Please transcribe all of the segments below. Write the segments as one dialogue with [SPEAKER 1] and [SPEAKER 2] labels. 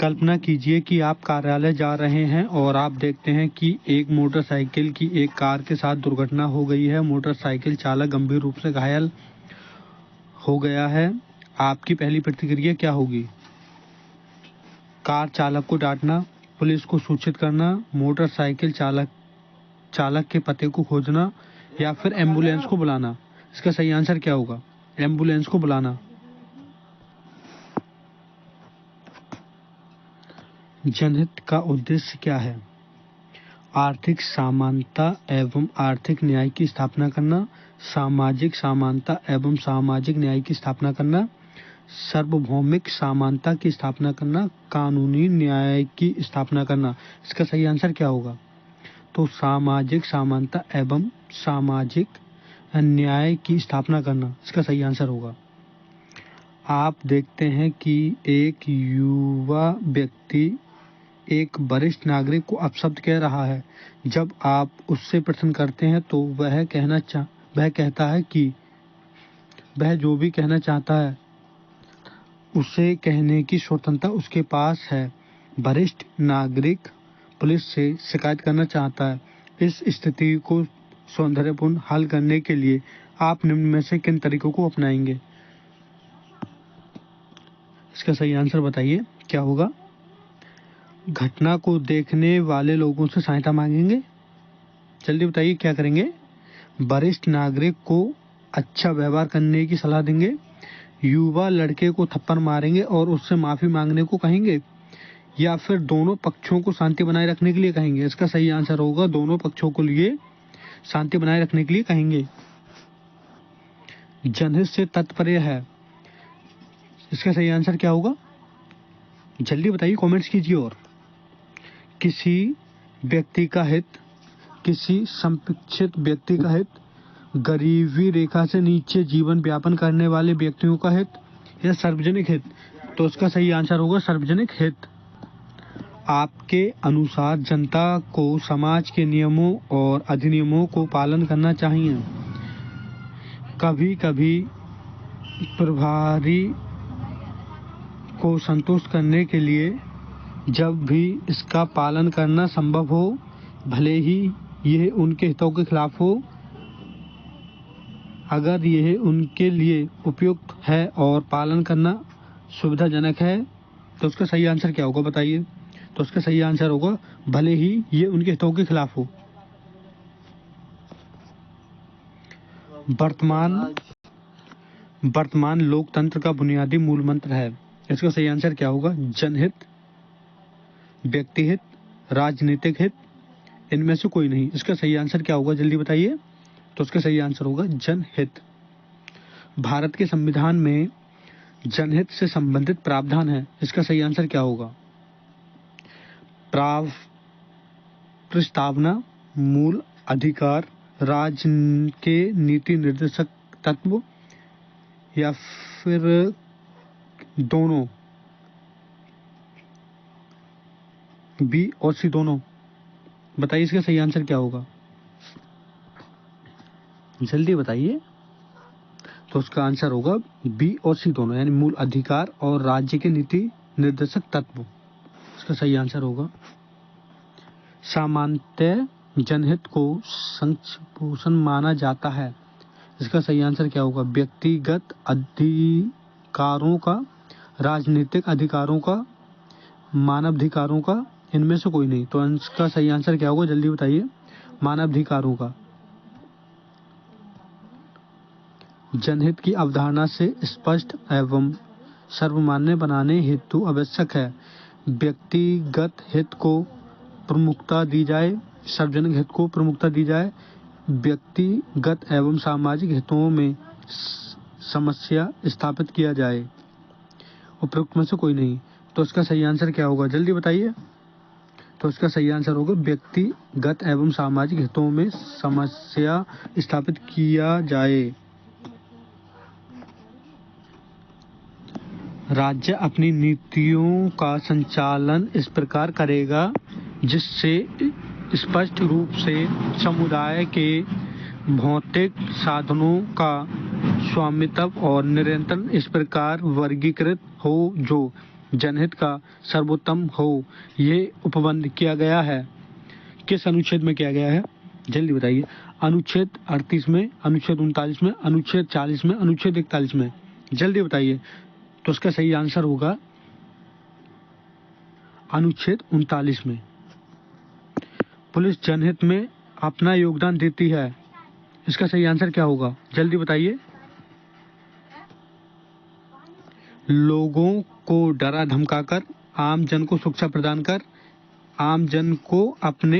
[SPEAKER 1] कल्पना कीजिए कि आप कार्यालय जा रहे हैं और आप देखते हैं कि एक मोटरसाइकिल की एक कार के साथ दुर्घटना हो गई है। मोटरसाइकिल चालक गंभीर रूप से घायल हो गया है। आपकी पहली प्रतिक्रिया क्या होगी? कार चालक को डांटना, पुलिस को सूचित करना, मोटरसाइकिल चालक के पते को खोजना या फिर एम्बुलेंस को बुलाना? इसका सही आंसर क्या होगा? एम्बुलेंस को बुलाना। जनहित का उद्देश्य क्या है? आर्थिक समानता एवं आर्थिक न्याय की स्थापना करना, सामाजिक समानता एवं सामाजिक न्याय की स्थापना करना, सार्वभौमिक समानता की स्थापना करना, कानूनी न्याय की स्थापना करना। इसका सही आंसर क्या होगा? तो सामाजिक समानता एवं सामाजिक न्याय की स्थापना करना इसका सही आंसर होगा। आप देखते हैं कि एक युवा व्यक्ति एक वरिष्ठ नागरिक को अपशब्द कह रहा है। जब आप उससे प्रश्न करते हैं तो वह कहता है कि वह जो भी कहना चाहता है उसे कहने की स्वतंत्रता उसके पास है। वरिष्ठ नागरिक पुलिस से शिकायत करना चाहता है। इस स्थिति को सौंदर्यपूर्ण हल करने के लिए आप निम्न में से किन तरीकों को अपनाएंगे? इसका सही आंसर बताइए, क्या होगा? घटना को देखने वाले लोगों से सहायता मांगेंगे। जल्दी बताइए क्या करेंगे? वरिष्ठ नागरिक को अच्छा व्यवहार करने की सलाह देंगे, युवा लड़के को थप्पड़ मारेंगे और उससे माफी मांगने को कहेंगे, या फिर दोनों पक्षों को शांति बनाए रखने के लिए कहेंगे। इसका सही आंसर होगा दोनों पक्षों को लिए शांति बनाए रखने के लिए कहेंगे। जनहित से तात्पर्य है, इसका सही आंसर क्या होगा? जल्दी बताइए, कमेंट्स कीजिए। और किसी व्यक्ति का हित, किसी संरक्षित व्यक्ति का हित, गरीबी रेखा से नीचे जीवन यापन करने वाले व्यक्तियों का हित, या सार्वजनिक हित? तो इसका सही आंसर होगा सार्वजनिक हित। आपके अनुसार जनता को समाज के नियमों और अधिनियमों को पालन करना चाहिए। कभी कभी प्रभारी को संतुष्ट करने के लिए जब भी इसका पालन करना संभव हो, भले ही यह उनके हितों के खिलाफ हो, अगर यह उनके लिए उपयुक्त है और पालन करना सुविधाजनक है, तो उसका सही आंसर क्या होगा बताइए? तो उसका सही आंसर होगा भले ही ये उनके हितों के खिलाफ हो। वर्तमान लोकतंत्र का बुनियादी मूल मंत्र है। इसका सही आंसर क्या होगा? जनहित, व्यक्ति हित, राजनीतिक हित, इनमें से कोई नहीं। इसका सही आंसर क्या होगा जल्दी बताइए? तो उसका सही आंसर होगा जनहित। भारत के संविधान में जनहित से संबंधित प्रावधान है। इसका सही आंसर क्या होगा? प्रस्तावना, मूल अधिकार, राज्य के नीति निर्देशक तत्व, या फिर दोनों? बी और सी दोनों। बताइए इसका सही आंसर क्या होगा? जल्दी बताइए। तो उसका आंसर होगा बी और सी दोनों, यानी मूल अधिकार और राज्य के नीति निर्देशक तत्व। इसका सही आंसर होगा। सामान्यतः जनहित को संपोषण माना जाता है। इसका सही आंसर क्या होगा? व्यक्तिगत अधिकारों का, राजनीतिक अधिकारों का, मानवाधिकारों का, इनमें से कोई नहीं। तो इसका सही आंसर क्या होगा जल्दी बताइए? मानवाधिकारों का। जनहित की अवधारणा से स्पष्ट एवं सर्वमान्य बनाने हेतु आवश्यक है व्यक्तिगत हित को प्रमुखता दी जाए, सार्वजनिक हित को प्रमुखता दी जाए, व्यक्तिगत एवं सामाजिक हितों में समस्या स्थापित किया जाए। उपरोक्त में से कोई नहीं। तो इसका सही आंसर क्या होगा जल्दी बताइए? तो इसका सही आंसर होगा व्यक्तिगत एवं सामाजिक हितों में समस्या स्थापित किया जाए। राज्य अपनी नीतियों का संचालन इस प्रकार करेगा जिससे स्पष्ट रूप से समुदाय के भौतिक साधनों का स्वामित्व और नियंत्रण इस प्रकार वर्गीकृत हो जो जनहित का सर्वोत्तम हो, ये उपबंध किया गया है किस अनुच्छेद में किया गया है? जल्दी बताइए। अनुच्छेद 38 में, अनुच्छेद 39 में, अनुच्छेद 40 में, अनुच्छेद 41 में। जल्दी बताइए। तो उसका सही आंसर होगा अनुच्छेद 39 में। पुलिस जनहित में अपना योगदान देती है, इसका सही आंसर क्या होगा? जल्दी बताइए। लोगों को डरा धमकाकर, आम जन को सुरक्षा प्रदान कर, आम जन को अपने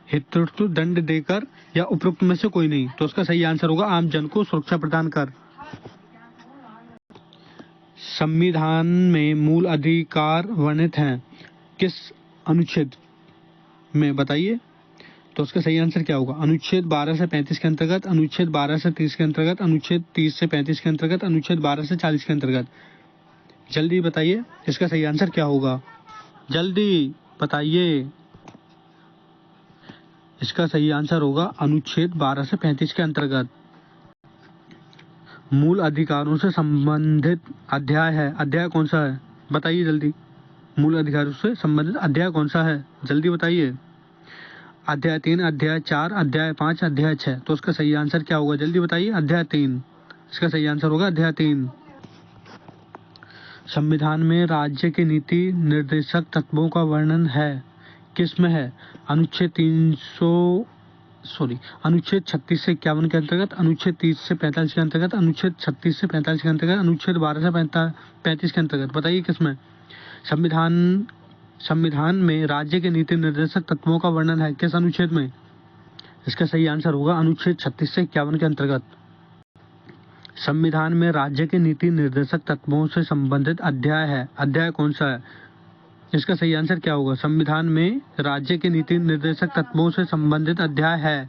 [SPEAKER 1] हितैषी दंड देकर, या उपरोक्त में से कोई नहीं। तो उसका सही आंसर होगा आम जन को सुरक्षा प्रदान कर। संविधान में मूल अधिकार वर्णित हैं किस अनुच्छेद में? बताइए। तो उसका सही आंसर क्या होगा? अनुच्छेद 12 से 35 के अंतर्गत, अनुच्छेद 12 से 30 के अंतर्गत, अनुच्छेद 30 से 35 के अंतर्गत, अनुच्छेद 12 से 40 के अंतर्गत। जल्दी बताइए, इसका सही आंसर क्या होगा? जल्दी बताइए। इसका सही आंसर होगा अनुच्छेद 12 से 35 के अंतर्गत। मूल अधिकारों से संबंधित अध्याय है, अध्याय कौन सा है? बताइए जल्दी। मूल अधिकारों से संबंधित अध्याय कौन सा है? जल्दी बताइए। अध्याय 3, अध्याय 4, अध्याय 5, अध्याय 6। तो उसका सही आंसर क्या होगा? जल्दी बताइए। अध्याय 3, इसका सही आंसर होगा अध्याय 3। संविधान में राज्य के नीति निर्देशक तत्वों का वर्णन है किस में है? अनुच्छेद 36 से 51 के अंतर्गत, अनुच्छेद 30 से 45 के अंतर्गत, अनुच्छेद 36 से 45 के अंतर्गत, अनुच्छेद 12 से 35 के अंतर्गत। बताइए किसमें? संविधान में राज्य के नीति निर्देशक तत्वों का वर्णन है किस अनुच्छेद में? इसका सही आंसर होगा अनुच्छेद 36 से 51 के अंतर्गत। संविधान में राज्य के नीति निर्देशक तत्वों से संबंधित अध्याय है, अध्याय कौन सा है? इसका सही आंसर क्या होगा? संविधान में राज्य के नीति निर्देशक तत्वों से संबंधित अध्याय है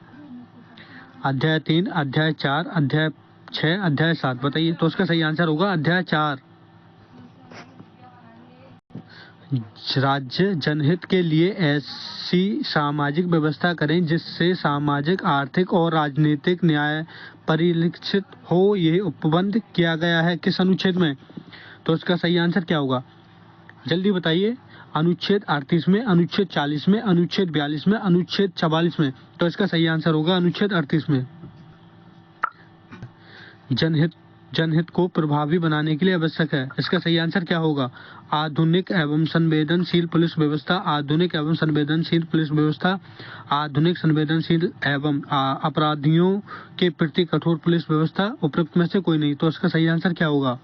[SPEAKER 1] अध्याय 3, अध्याय 4, अध्याय 6, अध्याय 7। बताइए। तो उसका सही आंसर होगा अध्याय 4। राज्य जनहित के लिए ऐसी सामाजिक व्यवस्था करें जिससे सामाजिक, आर्थिक और राजनीतिक न्याय परिलक्षित हो, यह उपबंध किया गया है किस अनुच्छेद में? तो इसका सही आंसर क्या होगा? जल्दी बताइए। अनुच्छेद 38 में, अनुच्छेद 40 में, अनुच्छेद 42 में, अनुच्छेद 44 में। तो इसका सही आंसर होगा अनुच्छेद 38 में। जनहित को प्रभावी बनाने के लिए आवश्यक है, इसका सही आंसर क्या होगा? आधुनिक एवं संवेदनशील पुलिस व्यवस्था, आधुनिक एवं संवेदनशील पुलिस व्यवस्था, आधुनिक संवेदनशील एवं अपराधियों के प्रति कठोर पुलिस व्यवस्था, उपरोक्त में से कोई नहीं। तो इसका सही आंसर क्या होगा?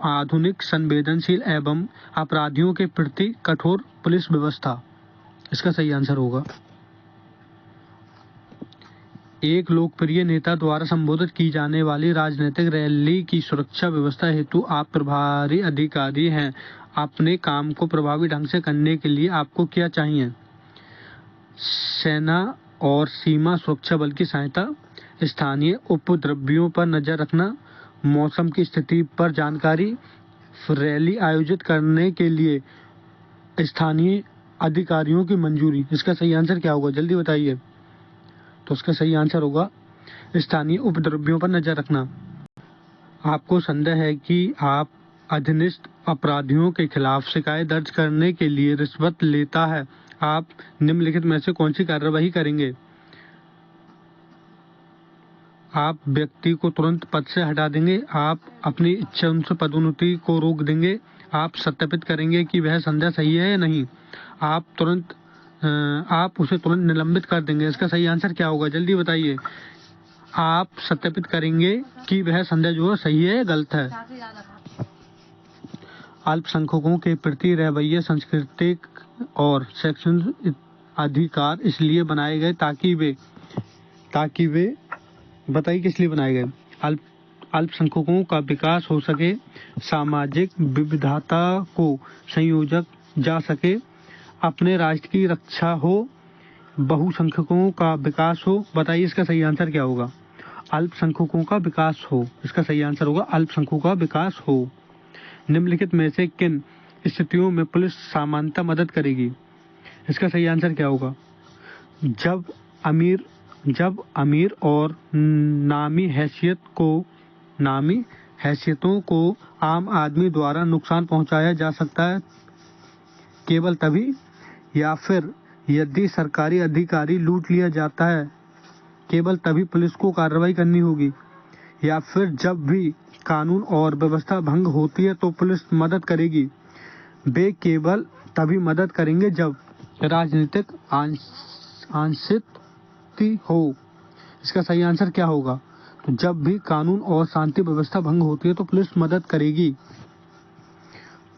[SPEAKER 1] आधुनिक, संवेदनशील एवं अपराधियों के प्रति कठोर पुलिस व्यवस्था, इसका सही आंसर होगा। एक लोकप्रिय नेता द्वारा संबोधित की जाने वाली राजनीतिक रैली की सुरक्षा व्यवस्था हेतु आप प्रभारी अधिकारी हैं। अपने काम को प्रभावी ढंग से करने के लिए आपको क्या चाहिए? सेना और सीमा सुरक्षा बल की सहायता, स्थानीय उपद्रवियों पर नजर रखना, मौसम की स्थिति पर जानकारी, रैली आयोजित करने के लिए स्थानीय अधिकारियों की मंजूरी। इसका सही आंसर क्या होगा? जल्दी बताइए। तो उसका सही आंसर होगा स्थानीय उपद्रवियों पर नजर रखना। आपको संदेह है कि आप अधीनस्थ अपराधियों के खिलाफ शिकायत दर्ज करने के लिए रिश्वत लेता है, आप निम्नलिखित में से कौन सी कार्यवाही करेंगे? आप व्यक्ति को तुरंत पद से हटा देंगे, आप अपनी इच्छा से पदोन्नति को रोक देंगे, आप सत्यापित करेंगे कि वह संदेह सही है या नहीं, आप उसे तुरंत निलंबित कर देंगे। इसका सही आंसर क्या होगा? जल्दी बताइए। आप सत्यापित करेंगे कि वह संदेह जो है सही है या गलत है। अल्पसंख्यकों के प्रति रवैये सांस्कृतिक और शैक्षणिक अधिकार इसलिए बनाए गए ताकि वे बताइए किस लिए बनाए गए? अल्पसंख्यकों का विकास हो सके, सामाजिक विविधता को संयोजक जा सके, अपने राष्ट्र की रक्षा हो, बहुसंख्यकों का विकास हो। बताइए इसका सही आंसर क्या होगा? अल्पसंख्यकों का विकास हो, इसका सही आंसर होगा अल्पसंख्यकों का विकास हो। निम्नलिखित में से किन स्थितियों में पुलिस सामान्यतः मदद करेगी? इसका सही आंसर क्या होगा? जब अमीर और नामी हैसियतों को आम आदमी द्वारा नुकसान पहुंचाया जा सकता है केवल तभी, या फिर यदि सरकारी अधिकारी लूट लिया जाता है केवल तभी पुलिस को कार्रवाई करनी होगी, या फिर जब भी कानून और व्यवस्था भंग होती है तो पुलिस मदद करेगी। वे केवल तभी मदद करेंगे जब राजनीतिक आंशिकता हो। इसका सही आंसर क्या होगा? तो जब भी कानून और शांति व्यवस्था भंग होती है तो पुलिस मदद करेगी।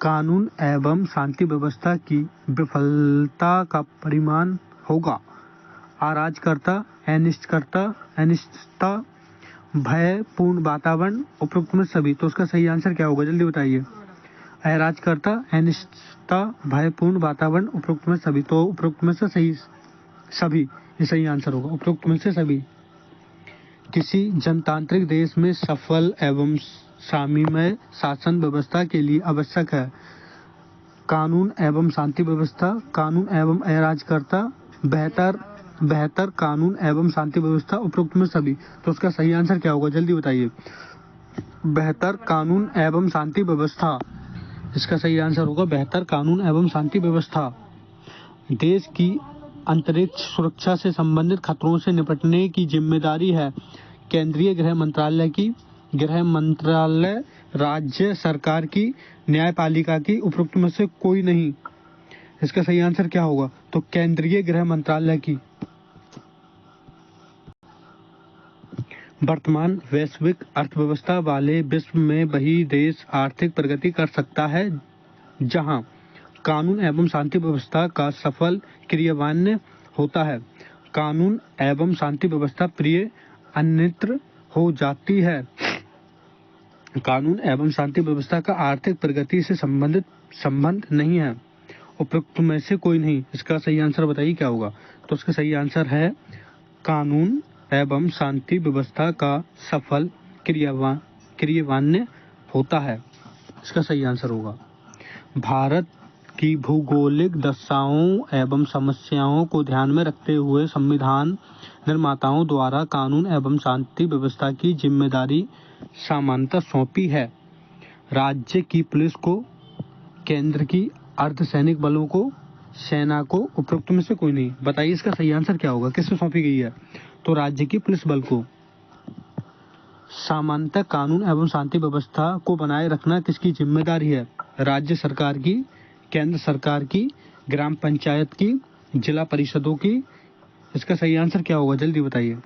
[SPEAKER 1] कानून एवं शांति व्यवस्था की विफलता का परिणाम होगा अराजकता, अनिश्चितता, भयपूर्ण वातावरण, उपरोक्त में सभी। तो उसका सही आंसर क्या होगा, जल्दी बताइए। अराजकता, अनिश्चितता, भयपूर्ण वातावरण, उपरोक्त में सभी। तो उपरोक्त में से सही सभी ये सही आंसर होगा, उपरोक्त में से सभी। किसी जनतांत्रिक देश में सफल एवं शांतिमय शासन व्यवस्था के लिए आवश्यक है कानून एवं शांति व्यवस्था, कानून एवं अराजकता, बेहतर कानून एवं शांति व्यवस्था, उपरोक्त में सभी। तो उसका सही आंसर क्या होगा, जल्दी बताइए। बेहतर कानून एवं शांति व्यवस्था, इसका सही आंसर होगा बेहतर कानून एवं शांति व्यवस्था। देश की अंतरिक्ष सुरक्षा से संबंधित खतरों से निपटने की जिम्मेदारी है केंद्रीय गृह मंत्रालय की, गृह मंत्रालय, राज्य सरकार की, न्यायपालिका की, उपरोक्त में से कोई नहीं। इसका सही आंसर क्या होगा, तो केंद्रीय गृह मंत्रालय की। वर्तमान वैश्विक अर्थव्यवस्था वाले विश्व में वही देश आर्थिक प्रगति कर सकता है जहां कानून एवं शांति व्यवस्था का सफल क्रियान्वयन होता है। कानून एवं शांति व्यवस्था प्रिय अन्यत्र हो जाती है। कानून एवं शांति व्यवस्था का आर्थिक प्रगति से संबंध नहीं है, उपरोक्त में से कोई नहीं। इसका सही आंसर बताइए क्या होगा। तो इसका सही आंसर है कानून एवं शांति व्यवस्था का सफल क्रियान्वयन होता है। इसका सही आंसर होगा। भारत की भौगोलिक दशाओं एवं समस्याओं को ध्यान में रखते हुए संविधान निर्माताओं द्वारा कानून एवं शांति व्यवस्था की जिम्मेदारी सामान्यतः सौंपी है राज्य की पुलिस को, केंद्र की अर्धसैनिक बलों को, सेना को, उपरोक्त में से कोई नहीं। बताइए इसका सही आंसर क्या होगा, किससे सौंपी गई है। तो राज्य की पुलिस बल को। सामान्यतः कानून एवं शांति व्यवस्था को बनाए रखना किसकी जिम्मेदारी है, राज्य सरकार की, केंद्र सरकार की, ग्राम पंचायत की, जिला परिषदों की। इसका सही आंसर क्या होगा, जल्दी बताइए।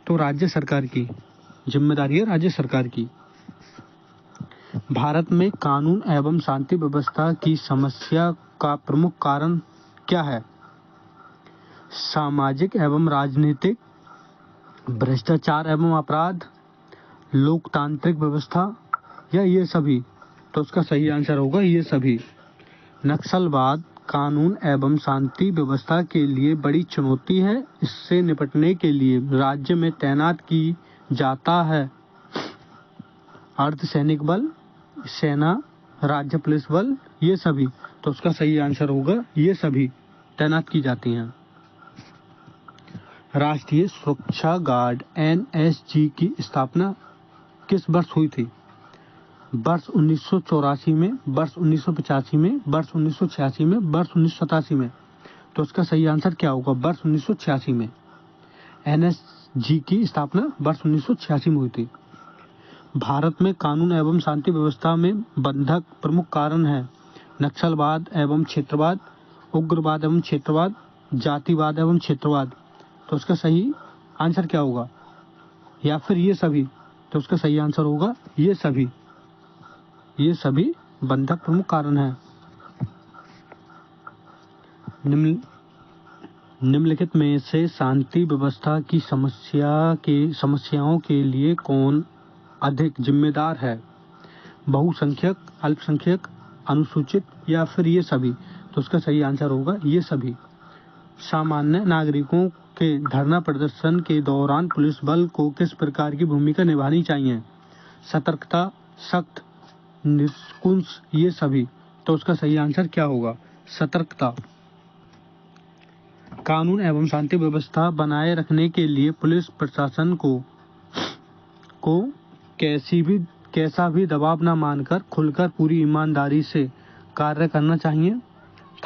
[SPEAKER 1] तो राज्य सरकार की जिम्मेदारी है, राज्य सरकार की। भारत में कानून एवं शांति व्यवस्था की समस्या का प्रमुख कारण क्या है, सामाजिक एवं राजनीतिक, भ्रष्टाचार एवं अपराध, लोकतांत्रिक व्यवस्था, या ये सभी। तो उसका सही आंसर होगा ये सभी। नक्सलवाद कानून एवं शांति व्यवस्था के लिए बड़ी चुनौती है। इससे निपटने के लिए राज्य में तैनात की जाता है अर्धसैनिक बल, सेना, राज्य पुलिस बल, ये सभी। तो उसका सही आंसर होगा ये सभी तैनात की जाती हैं। राष्ट्रीय सुरक्षा गार्ड NSG की स्थापना किस वर्ष हुई थी, वर्ष 1984 में, वर्ष 1985 में, वर्ष 1986 में, वर्ष 1987 में। तो उसका सही आंसर क्या होगा, वर्ष 1986 में। NSG की स्थापना वर्ष 1986 में हुई थी। भारत में कानून एवं शांति व्यवस्था में बंधक प्रमुख कारण है नक्सलवाद एवं क्षेत्रवाद, उग्रवाद एवं क्षेत्रवाद, जातिवाद एवं क्षेत्रवाद। तो उसका सही आंसर क्या होगा, या फिर ये सभी। तो उसका सही आंसर होगा ये सभी। ये सभी बंधक प्रमुख कारण हैं। निम्नलिखित में से शांति व्यवस्था की समस्याओं के लिए कौन अधिक जिम्मेदार है, बहुसंख्यक, अल्पसंख्यक, अनुसूचित, या फिर ये सभी। तो उसका सही आंसर होगा ये सभी। सामान्य नागरिकों के धरना प्रदर्शन के दौरान पुलिस बल को किस प्रकार की भूमिका निभानी चाहिए, सतर्कता, सख्त, निष्कुंश, ये सभी। तो उसका सही आंसर क्या होगा, सतर्कता। कानून एवं शांति व्यवस्था बनाए रखने के लिए पुलिस प्रशासन को कैसा भी दबाव न मानकर खुलकर पूरी ईमानदारी से कार्य करना चाहिए।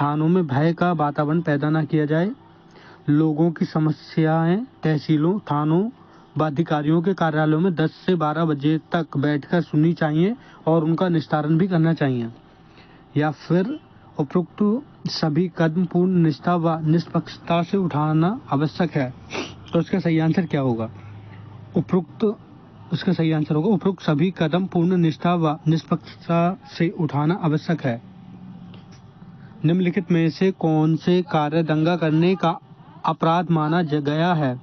[SPEAKER 1] थानों में भय का वातावरण पैदा न किया जाए। लोगों की समस्याएं तहसीलों, थानों व अधिकारियों के कार्यालयों में 10 से 12 बजे तक बैठकर सुननी चाहिए और उनका निस्तारण भी करना चाहिए। या फिर उपरोक्त सभी कदम पूर्ण निष्ठा व निष्पक्षता से उठाना आवश्यक है। तो इसका सही आंसर क्या होगा? इसका सही आंसर होगा उपरोक्त सभी कदम पूर्ण निष्ठा व निष्पक्षता से उठाना आवश्यक है। निम्नलिखित में से कौन से कार्य दंगा करने का अपराध माना गया है?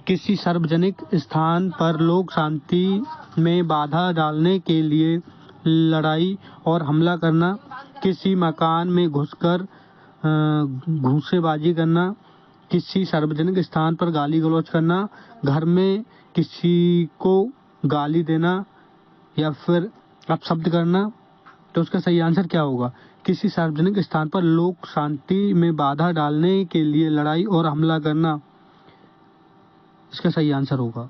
[SPEAKER 1] किसी सार्वजनिक स्थान पर लोक शांति में बाधा डालने के लिए लड़ाई और हमला करना, किसी मकान में घुसकर घूंसेबाजी करना, किसी सार्वजनिक स्थान पर गाली गलौज करना, घर में किसी को गाली देना या फिर अपशब्द करना। तो उसका सही आंसर क्या होगा? किसी सार्वजनिक स्थान पर लोक शांति में बाधा डालने के लिए लड़ाई और हमला करना, इसका सही आंसर होगा।